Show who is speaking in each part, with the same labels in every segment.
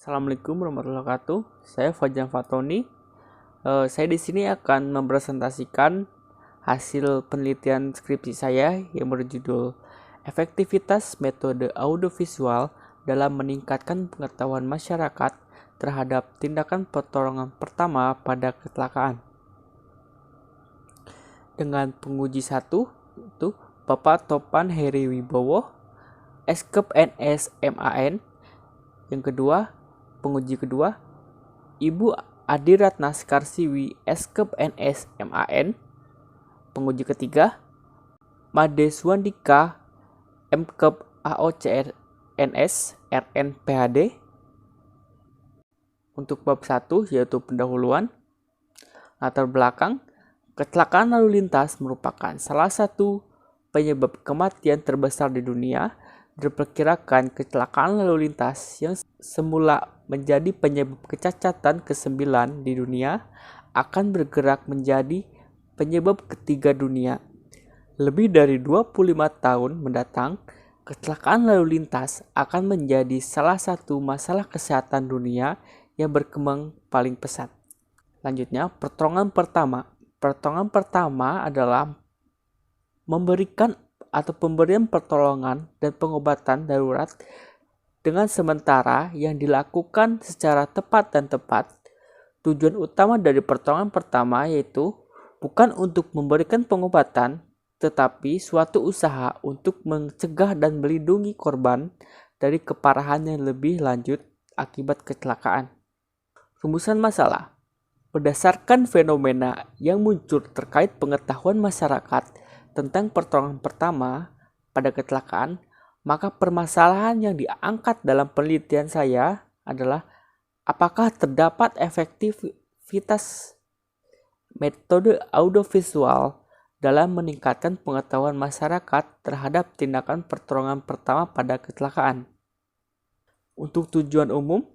Speaker 1: Assalamualaikum warahmatullahi wabarakatuh. Saya Fajan Fatoni. Saya di sini akan mempresentasikan hasil penelitian skripsi saya yang berjudul Efektivitas Metode Audiovisual dalam Meningkatkan Pengetahuan Masyarakat terhadap Tindakan Pertolongan Pertama pada Kecelakaan. Dengan penguji satu, itu Bapak Topan Heri Wibowo, Eskep NS MAN. Yang kedua, penguji kedua, Ibu Adiratna Skarsiwi Eskep NS MAN. Penguji ketiga, Made Suandika Mkep AOCR NS RN PhD. Untuk bab 1 yaitu pendahuluan. Latar belakang, kecelakaan lalu lintas merupakan salah satu penyebab kematian terbesar di dunia. Diperkirakan kecelakaan lalu lintas yang semula menjadi penyebab kecacatan ke-9 di dunia akan bergerak menjadi penyebab ketiga dunia. Lebih dari 25 tahun mendatang, kecelakaan lalu lintas akan menjadi salah satu masalah kesehatan dunia yang berkembang paling pesat. Lanjutnya, pertolongan pertama. Pertolongan pertama adalah memberikan atau pemberian pertolongan dan pengobatan darurat dengan sementara yang dilakukan secara tepat dan tepat. Tujuan utama dari pertolongan pertama yaitu bukan untuk memberikan pengobatan, tetapi suatu usaha untuk mencegah dan melindungi korban dari keparahan yang lebih lanjut akibat kecelakaan. Rumusan masalah. Berdasarkan fenomena yang muncul terkait pengetahuan masyarakat tentang pertolongan pertama pada kecelakaan, maka permasalahan yang diangkat dalam penelitian saya adalah apakah terdapat efektivitas metode audiovisual dalam meningkatkan pengetahuan masyarakat terhadap tindakan pertolongan pertama pada kecelakaan. Untuk tujuan umum,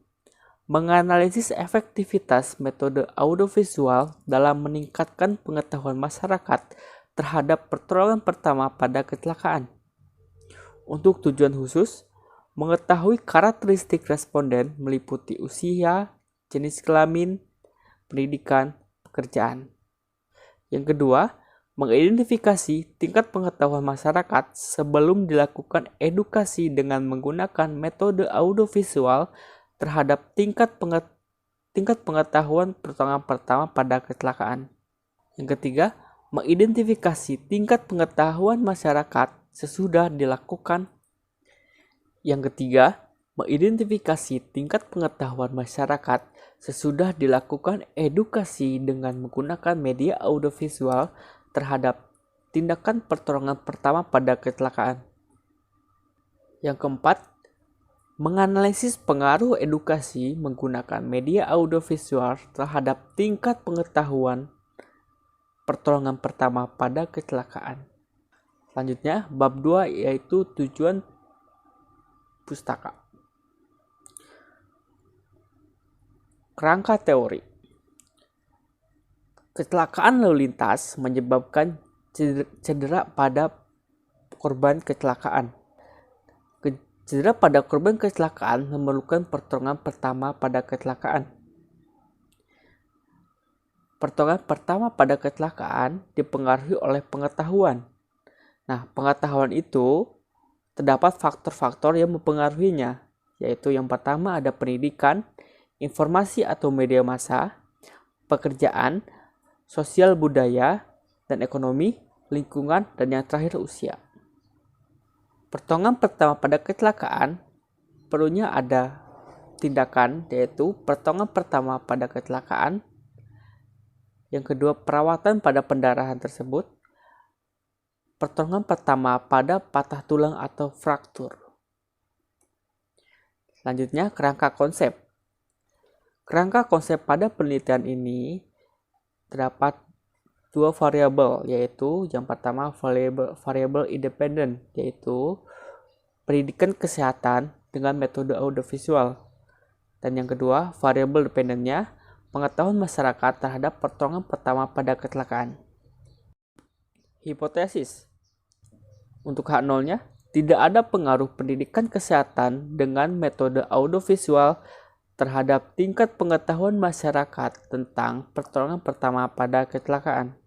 Speaker 1: menganalisis efektivitas metode audiovisual dalam meningkatkan pengetahuan masyarakat terhadap pertolongan pertama pada kecelakaan. Untuk tujuan khusus, mengetahui karakteristik responden meliputi usia, jenis kelamin, pendidikan, pekerjaan. Yang kedua, mengidentifikasi tingkat pengetahuan masyarakat sebelum dilakukan edukasi dengan menggunakan metode audiovisual terhadap tingkat pengetahuan pertolongan pertama pada kecelakaan. Yang ketiga, mengidentifikasi tingkat pengetahuan masyarakat sesudah dilakukan. Yang ketiga, mengidentifikasi tingkat pengetahuan masyarakat sesudah dilakukan edukasi dengan menggunakan media audiovisual terhadap tindakan pertolongan pertama pada kecelakaan. Yang keempat, menganalisis pengaruh edukasi menggunakan media audiovisual terhadap tingkat pengetahuan pertolongan pertama pada kecelakaan. Selanjutnya, bab 2 yaitu tujuan pustaka. Kerangka teori. Kecelakaan lalu lintas menyebabkan cedera pada korban kecelakaan. Cedera pada korban kecelakaan memerlukan pertolongan pertama pada kecelakaan. Pertolongan pertama pada kecelakaan dipengaruhi oleh pengetahuan. Nah, pengetahuan itu terdapat faktor-faktor yang mempengaruhinya, yaitu yang pertama ada pendidikan, informasi atau media massa, pekerjaan, sosial budaya, dan ekonomi, lingkungan, dan yang terakhir usia. Pertolongan pertama pada kecelakaan perlunya ada tindakan, yaitu pertolongan pertama pada kecelakaan. Yang kedua, perawatan pada pendarahan tersebut. Pertolongan pertama pada patah tulang atau fraktur. Selanjutnya, kerangka konsep. Kerangka konsep pada penelitian ini terdapat dua variabel, yaitu yang pertama variabel independen, yaitu pendidikan kesehatan dengan metode audiovisual. Dan yang kedua, variabel dependennya, pengetahuan masyarakat terhadap pertolongan pertama pada kecelakaan. Hipotesis. Untuk H0-nya, tidak ada pengaruh pendidikan kesehatan dengan metode audiovisual terhadap tingkat pengetahuan masyarakat tentang pertolongan pertama pada kecelakaan.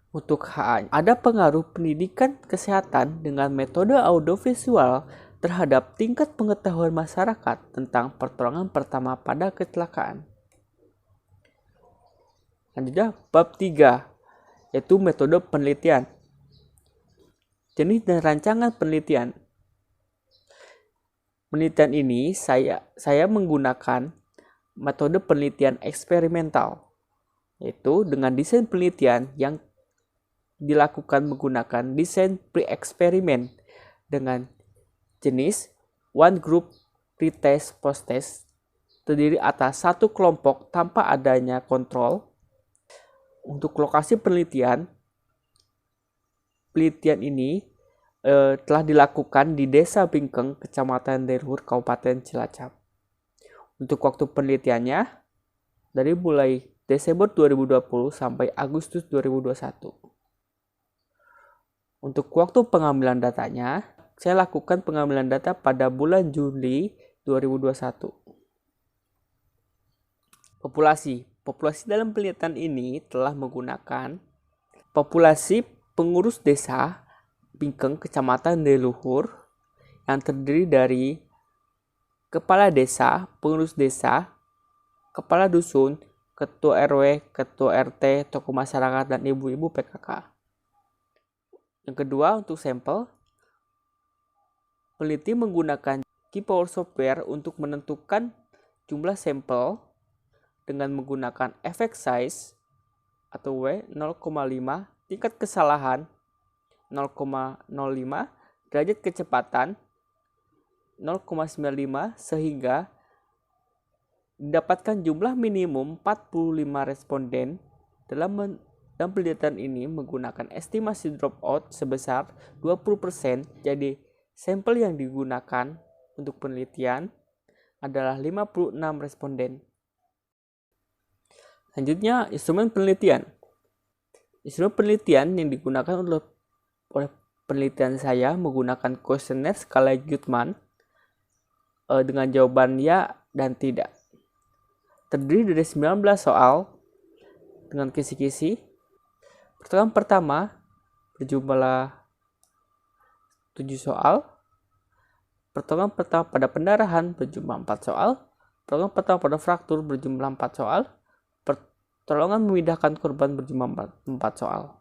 Speaker 1: Untuk HA, ada pengaruh pendidikan kesehatan dengan metode audiovisual terhadap tingkat pengetahuan masyarakat tentang pertolongan pertama pada kecelakaan. Selanjutnya, bab 3, yaitu metode penelitian. Jenis dan rancangan penelitian. Penelitian ini saya menggunakan metode penelitian eksperimental, yaitu dengan desain penelitian yang dilakukan menggunakan desain pre-eksperimen dengan jenis one group pre-test post-test, terdiri atas satu kelompok tanpa adanya kontrol. Untuk lokasi penelitian ini telah dilakukan di Desa Bingkeng, Kecamatan Derhur, Kabupaten Cilacap. Untuk waktu penelitiannya dari mulai Desember 2020 sampai Agustus 2021. Untuk waktu pengambilan datanya, saya lakukan pengambilan data pada bulan Juli 2021. Populasi dalam penelitian ini telah menggunakan populasi pengurus desa Bingkeng, Kecamatan Derhur, yang terdiri dari kepala desa, pengurus desa, kepala dusun, ketua RW, ketua RT, tokoh masyarakat, dan ibu-ibu PKK. Yang kedua, untuk sampel, peneliti menggunakan Keypower software untuk menentukan jumlah sampel dengan menggunakan effect size atau W 0,5, tingkat kesalahan 0,05, derajat kecepatan 0,95, sehingga didapatkan jumlah minimum 45 responden. Dalam penelitian ini menggunakan estimasi dropout sebesar 20%. Jadi sampel yang digunakan untuk penelitian adalah 56 responden. Selanjutnya, instrumen penelitian. Instrumen penelitian yang digunakan oleh penelitian saya menggunakan kuesioner skala Guttman dengan jawaban ya dan tidak. Terdiri dari 19 soal dengan kisi-kisi. Pertolongan pertama berjumlah 7 soal. Pertolongan pertama pada pendarahan berjumlah 4 soal. Pertolongan pertama pada fraktur berjumlah 4 soal. Pertolongan memindahkan korban berjumlah 4 soal.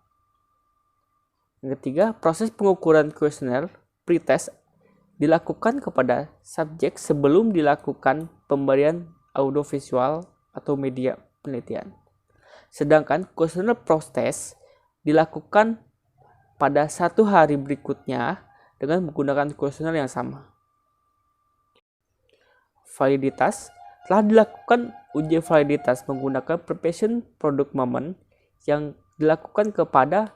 Speaker 1: Yang ketiga, proses pengukuran kuesioner pretest dilakukan kepada subjek sebelum dilakukan pemberian audiovisual atau media penelitian. Sedangkan kuesioner post-test dilakukan pada 1 hari berikutnya dengan menggunakan kuesioner yang sama. Validitas. Telah dilakukan uji validitas menggunakan preparation product moment yang dilakukan kepada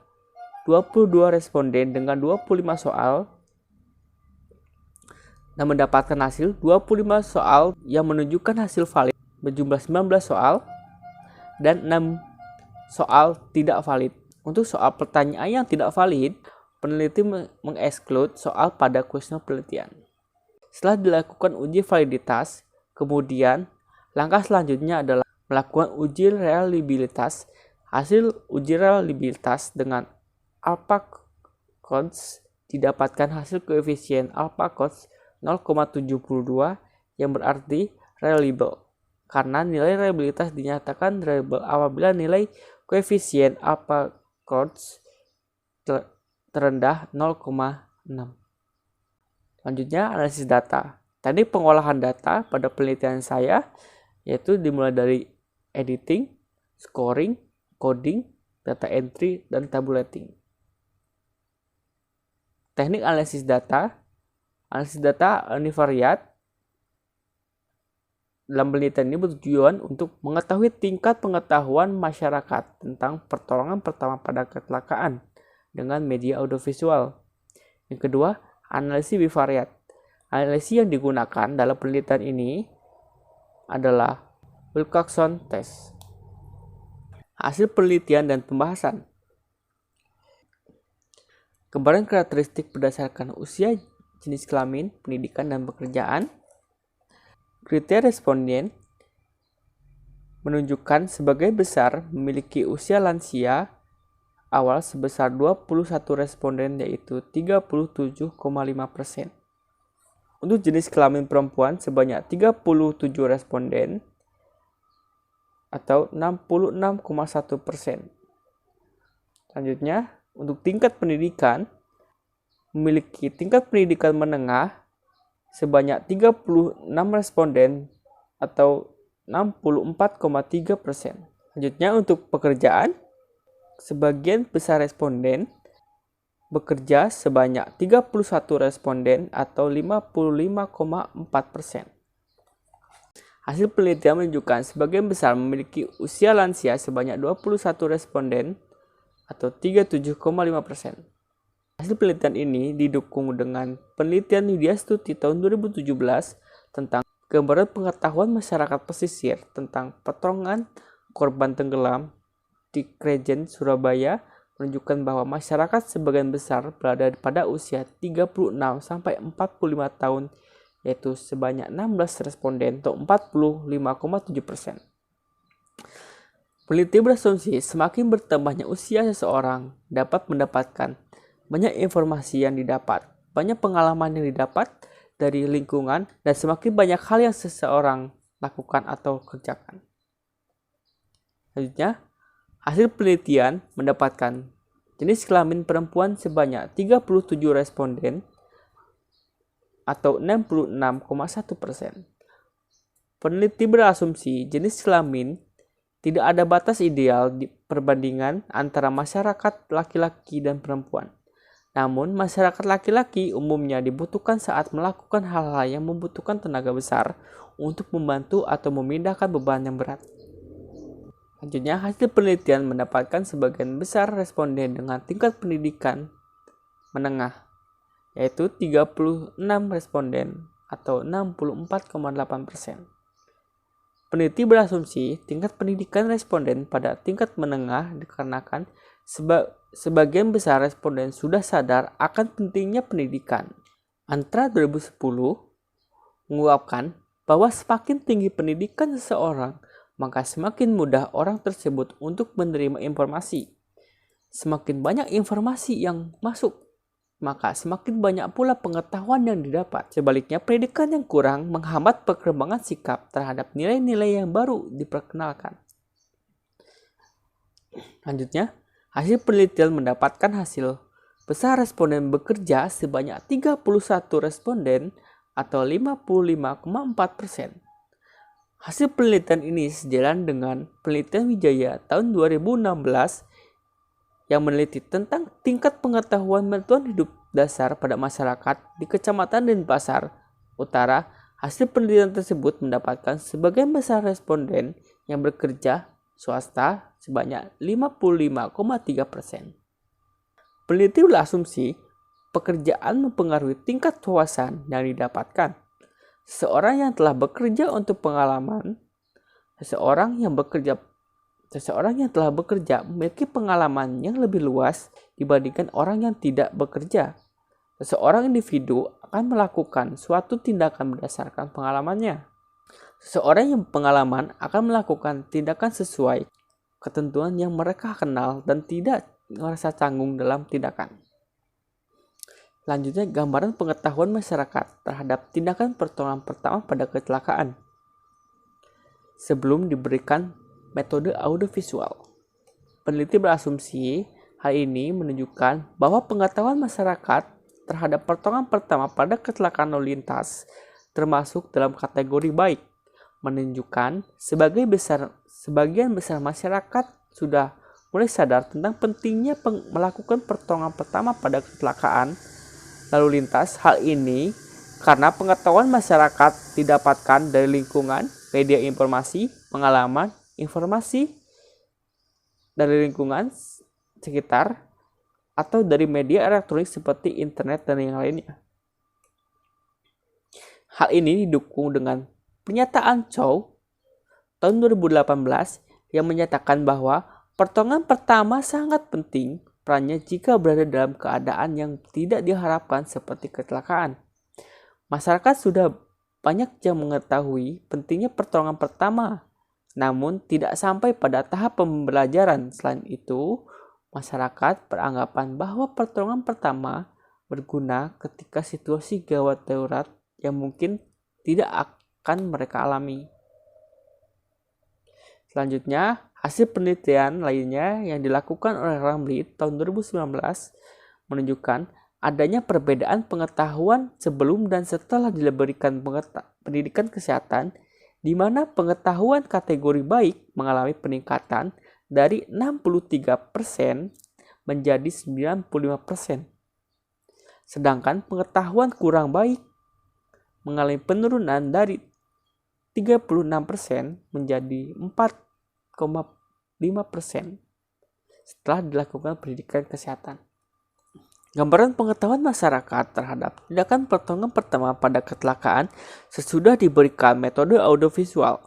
Speaker 1: 22 responden dengan 25 soal dan mendapatkan hasil 25 soal yang menunjukkan hasil valid berjumlah 19 soal dan 6 soal tidak valid. Untuk soal pertanyaan yang tidak valid, peneliti mengeksklud soal pada kuesioner penelitian. Setelah dilakukan uji validitas, kemudian langkah selanjutnya adalah melakukan uji reliabilitas. Hasil uji reliabilitas dengan alpha codes didapatkan hasil koefisien alpha codes 0,72 yang berarti reliable. Karena nilai reliabilitas dinyatakan reliable apabila nilai koefisien alpha codes terendah 0,6. Selanjutnya, analisis data. Teknik pengolahan data pada penelitian saya yaitu dimulai dari editing, scoring, coding, data entry, dan tabulating. Teknik analisis data univariat. Dalam penelitian ini bertujuan untuk mengetahui tingkat pengetahuan masyarakat tentang pertolongan pertama pada kecelakaan dengan media audiovisual. Yang kedua, analisis bivariat. Analisis yang digunakan dalam penelitian ini adalah Wilcoxon test. Hasil penelitian dan pembahasan. Gambaran karakteristik berdasarkan usia, jenis kelamin, pendidikan, dan pekerjaan. Kriteria responden menunjukkan sebagian besar memiliki usia lansia awal sebesar 21 responden, yaitu 37,5%. Untuk jenis kelamin perempuan sebanyak 37 responden atau 66,1%. Selanjutnya, untuk tingkat pendidikan memiliki tingkat pendidikan menengah sebanyak 36 responden atau 64,3%. Selanjutnya, untuk pekerjaan sebagian besar responden bekerja sebanyak 31 responden atau 55,4%. Hasil penelitian menunjukkan sebagian besar memiliki usia lansia sebanyak 21 responden atau 37,5%. Hasil penelitian ini didukung dengan penelitian Widya Stuti tahun 2017 tentang gambaran pengetahuan masyarakat pesisir tentang potongan korban tenggelam di Krejen, Surabaya, menunjukkan bahwa masyarakat sebagian besar berada pada usia 36 sampai 45 tahun, yaitu sebanyak 16 responden atau 45,7%. Peneliti berasumsi semakin bertambahnya usia seseorang dapat mendapatkan banyak informasi yang didapat, banyak pengalaman yang didapat dari lingkungan, dan semakin banyak hal yang seseorang lakukan atau kerjakan. Selanjutnya, hasil penelitian mendapatkan jenis kelamin perempuan sebanyak 37 responden atau 66,1%. Peneliti berasumsi jenis kelamin tidak ada batas ideal di perbandingan antara masyarakat laki-laki dan perempuan. Namun, masyarakat laki-laki umumnya dibutuhkan saat melakukan hal-hal yang membutuhkan tenaga besar untuk membantu atau memindahkan beban yang berat. Selanjutnya, hasil penelitian mendapatkan sebagian besar responden dengan tingkat pendidikan menengah, yaitu 36 responden atau 64,8%. Peneliti berasumsi tingkat pendidikan responden pada tingkat menengah dikarenakan sebagian besar responden sudah sadar akan pentingnya pendidikan. Antra 2010 mengungkapkan bahwa semakin tinggi pendidikan seseorang, maka semakin mudah orang tersebut untuk menerima informasi. Semakin banyak informasi yang masuk, maka semakin banyak pula pengetahuan yang didapat. Sebaliknya, pendidikan yang kurang menghambat perkembangan sikap terhadap nilai-nilai yang baru diperkenalkan. Selanjutnya, hasil penelitian mendapatkan hasil besar responden bekerja sebanyak 31 responden atau 55,4%. Hasil penelitian ini sejalan dengan penelitian Wijaya tahun 2016 yang meneliti tentang tingkat pengetahuan bantuan hidup dasar pada masyarakat di Kecamatan Denpasar Utara. Hasil penelitian tersebut mendapatkan sebagian besar responden yang bekerja swasta sebanyak 55,3%. Peneliti berasumsi pekerjaan mempengaruhi tingkat wawasan yang didapatkan. Seseorang yang telah bekerja untuk pengalaman, seseorang yang telah bekerja memiliki pengalaman yang lebih luas dibandingkan orang yang tidak bekerja. Seseorang individu akan melakukan suatu tindakan berdasarkan pengalamannya. Seseorang yang pengalaman akan melakukan tindakan sesuai ketentuan yang mereka kenal dan tidak merasa canggung dalam tindakan. Selanjutnya, gambaran pengetahuan masyarakat terhadap tindakan pertolongan pertama pada kecelakaan sebelum diberikan metode audiovisual. Peneliti berasumsi hal ini menunjukkan bahwa pengetahuan masyarakat terhadap pertolongan pertama pada kecelakaan lalu lintas termasuk dalam kategori baik, menunjukkan sebagian besar masyarakat sudah mulai sadar tentang pentingnya melakukan pertolongan pertama pada kecelakaan lalu lintas. Hal ini karena pengetahuan masyarakat didapatkan dari lingkungan, media informasi, pengalaman, informasi dari lingkungan sekitar, atau dari media elektronik seperti internet dan yang lainnya. Hal ini didukung dengan pernyataan Chow tahun 2018 yang menyatakan bahwa pertolongan pertama sangat penting perannya jika berada dalam keadaan yang tidak diharapkan seperti kecelakaan. Masyarakat sudah banyak yang mengetahui pentingnya pertolongan pertama, namun tidak sampai pada tahap pembelajaran. Selain itu, masyarakat beranggapan bahwa pertolongan pertama berguna ketika situasi gawat darurat yang mungkin tidak akan mereka alami. Selanjutnya, hasil penelitian lainnya yang dilakukan oleh Ramli tahun 2019 menunjukkan adanya perbedaan pengetahuan sebelum dan setelah diberikan pendidikan kesehatan, di mana pengetahuan kategori baik mengalami peningkatan dari 63% menjadi 95%. Sedangkan pengetahuan kurang baik mengalami penurunan dari 36% menjadi 4,5% setelah dilakukan pendidikan kesehatan. Gambaran pengetahuan masyarakat terhadap tindakan pertolongan pertama pada kecelakaan sesudah diberikan metode audiovisual.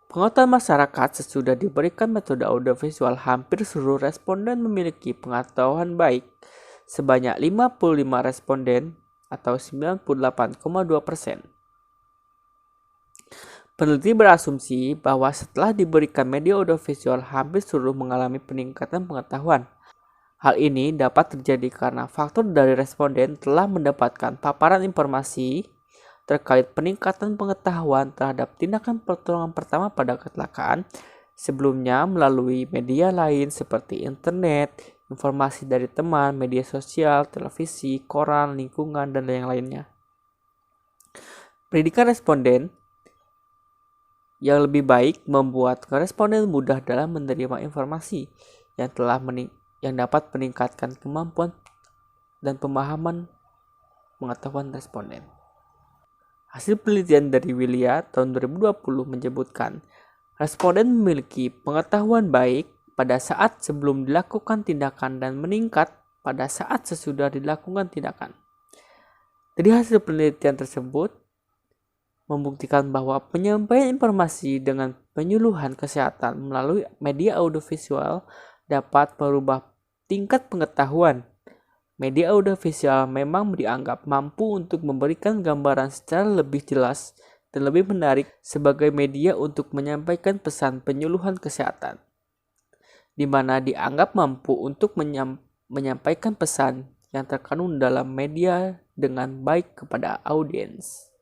Speaker 1: Pengetahuan masyarakat sesudah diberikan metode audiovisual, hampir seluruh responden memiliki pengetahuan baik. Sebanyak 55 responden atau 98,2%. Peneliti berasumsi bahwa setelah diberikan media audiovisual, hampir seluruh mengalami peningkatan pengetahuan. Hal ini dapat terjadi karena faktor dari responden telah mendapatkan paparan informasi terkait peningkatan pengetahuan terhadap tindakan pertolongan pertama pada kecelakaan sebelumnya melalui media lain seperti internet, informasi dari teman, media sosial, televisi, koran, lingkungan, dan yang lainnya. Pendidikan responden yang lebih baik membuat responden mudah dalam menerima informasi yang dapat meningkatkan kemampuan dan pemahaman pengetahuan responden. Hasil penelitian dari Willia tahun 2020 menyebutkan responden memiliki pengetahuan baik pada saat sebelum dilakukan tindakan dan meningkat pada saat sesudah dilakukan tindakan. Dari hasil penelitian tersebut membuktikan bahwa penyampaian informasi dengan penyuluhan kesehatan melalui media audiovisual dapat merubah tingkat pengetahuan. Media audiovisual memang dianggap mampu untuk memberikan gambaran secara lebih jelas dan lebih menarik sebagai media untuk menyampaikan pesan penyuluhan kesehatan, di mana dianggap mampu untuk menyampaikan pesan yang terkandung dalam media dengan baik kepada audiens.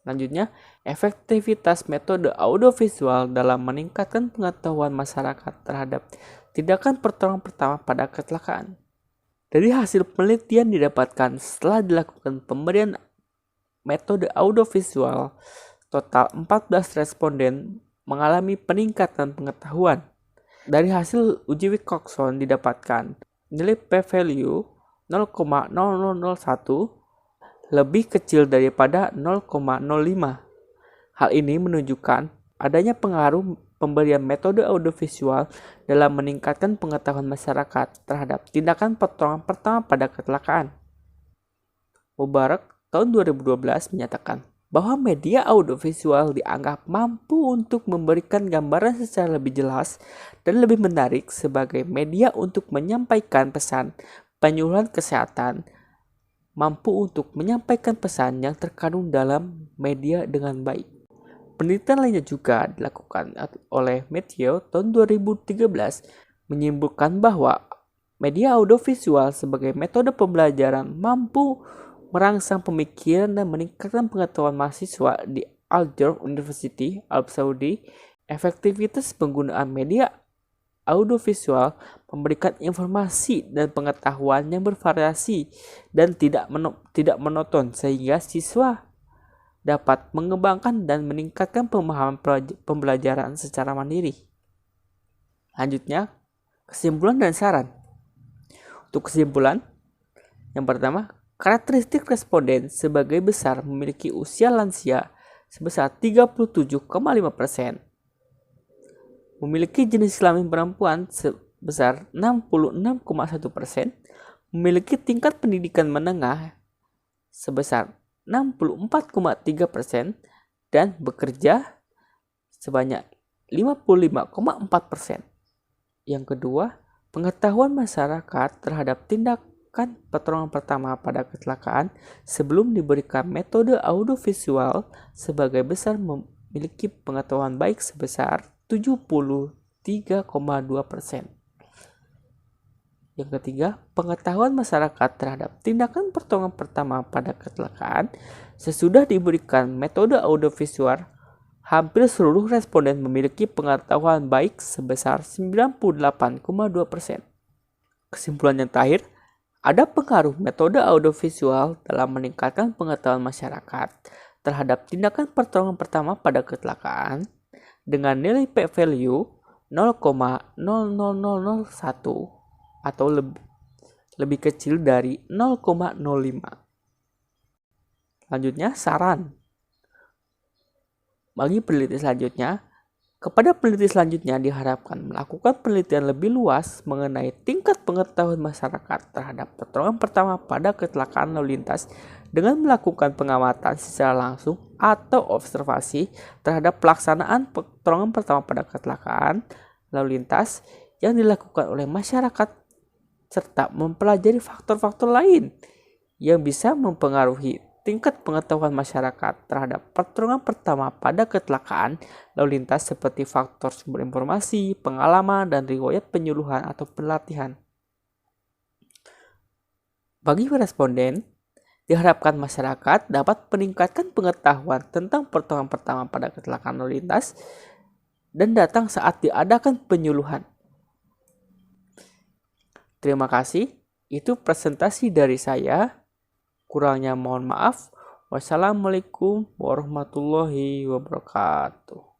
Speaker 1: Selanjutnya, efektivitas metode audiovisual dalam meningkatkan pengetahuan masyarakat terhadap tindakan pertolongan pertama pada kecelakaan. Dari hasil penelitian didapatkan setelah dilakukan pemberian metode audiovisual, total 14 responden mengalami peningkatan pengetahuan. Dari hasil uji Wilcoxon didapatkan nilai p-value 0,0001 lebih kecil daripada 0,05. Hal ini menunjukkan adanya pengaruh pemberian metode audiovisual dalam meningkatkan pengetahuan masyarakat terhadap tindakan pertolongan pertama pada kecelakaan. Mubarak tahun 2012 menyatakan bahwa media audiovisual dianggap mampu untuk memberikan gambaran secara lebih jelas dan lebih menarik sebagai media untuk menyampaikan pesan penyuluhan kesehatan, mampu untuk menyampaikan pesan yang terkandung dalam media dengan baik. Penelitian lainnya juga dilakukan oleh Matthew tahun 2013 menyimpulkan bahwa media audiovisual sebagai metode pembelajaran mampu merangsang pemikiran dan meningkatkan pengetahuan mahasiswa di Al-Azhar University, Arab Saudi. Efektivitas penggunaan media audiovisual memberikan informasi dan pengetahuan yang bervariasi dan tidak monoton sehingga siswa dapat mengembangkan dan meningkatkan pemahaman pembelajaran secara mandiri. Selanjutnya, kesimpulan dan saran. Untuk kesimpulan, yang pertama, karakteristik responden sebagai besar memiliki usia lansia sebesar 37,5%, memiliki jenis kelamin perempuan sebesar 66,1%, memiliki tingkat pendidikan menengah sebesar 64,3%, dan bekerja sebanyak 55,4%. Yang kedua, pengetahuan masyarakat terhadap melakukan pertolongan pertama pada kecelakaan sebelum diberikan metode audiovisual sebagai besar memiliki pengetahuan baik sebesar 73,2%. Yang ketiga, pengetahuan masyarakat terhadap tindakan pertolongan pertama pada kecelakaan sesudah diberikan metode audiovisual, hampir seluruh responden memiliki pengetahuan baik sebesar 98,2%. Kesimpulan yang terakhir, ada pengaruh metode audiovisual dalam meningkatkan pengetahuan masyarakat terhadap tindakan pertolongan pertama pada kecelakaan dengan nilai p-value 0,00001 atau lebih kecil dari 0,05. Selanjutnya, saran. Bagi peneliti selanjutnya, kepada peneliti selanjutnya diharapkan melakukan penelitian lebih luas mengenai tingkat pengetahuan masyarakat terhadap pertolongan pertama pada kecelakaan lalu lintas dengan melakukan pengamatan secara langsung atau observasi terhadap pelaksanaan pertolongan pertama pada kecelakaan lalu lintas yang dilakukan oleh masyarakat serta mempelajari faktor-faktor lain yang bisa mempengaruhi tingkat pengetahuan masyarakat terhadap pertolongan pertama pada kecelakaan lalu lintas seperti faktor sumber informasi, pengalaman, dan riwayat penyuluhan atau pelatihan. Bagi responden, diharapkan masyarakat dapat meningkatkan pengetahuan tentang pertolongan pertama pada kecelakaan lalu lintas dan datang saat diadakan penyuluhan. Terima kasih, itu presentasi dari saya. Kurangnya mohon maaf. Wassalamualaikum warahmatullahi wabarakatuh.